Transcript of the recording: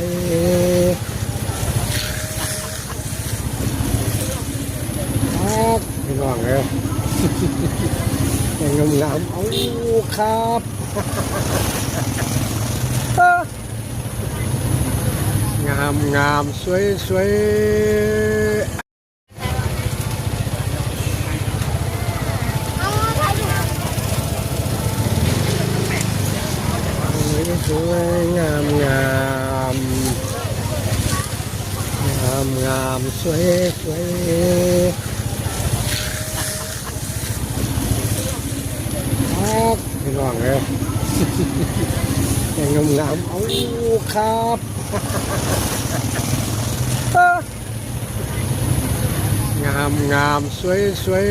วยครับพี่น้องเลยงามงามเอาครับงามงามสวยสวยสวยงามงามงามงามสวยสวยครับพี่น้องเลยงามงามเอาครับงามงามสวยสวย